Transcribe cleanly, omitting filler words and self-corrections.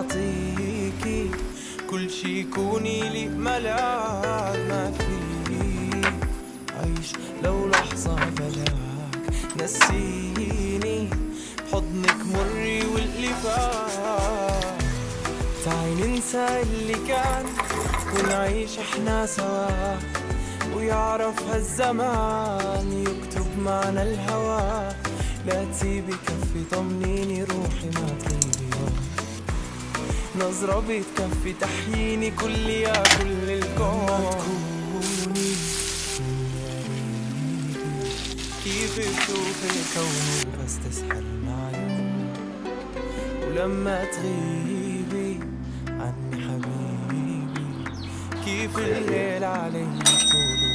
أعطيكي كل شي، كوني لي ملاك ما فيني عيش لو لحظة بلاك، نسيني بحضنك مري واللي فات. تعي ننسى اللي كان ونعيش احنا سوا، ويعرف هالزمان يكتب معنا الهوى. لا تسيبي كفي طمنيني روحي ما تغيبي يوم، نظرة بتكفي تحييني كل يا كل الكون. تكوني كيف بشوف الكون بس تسحرنا عيون، ولما تغيبي عني حبيبي كيف الليل علي طول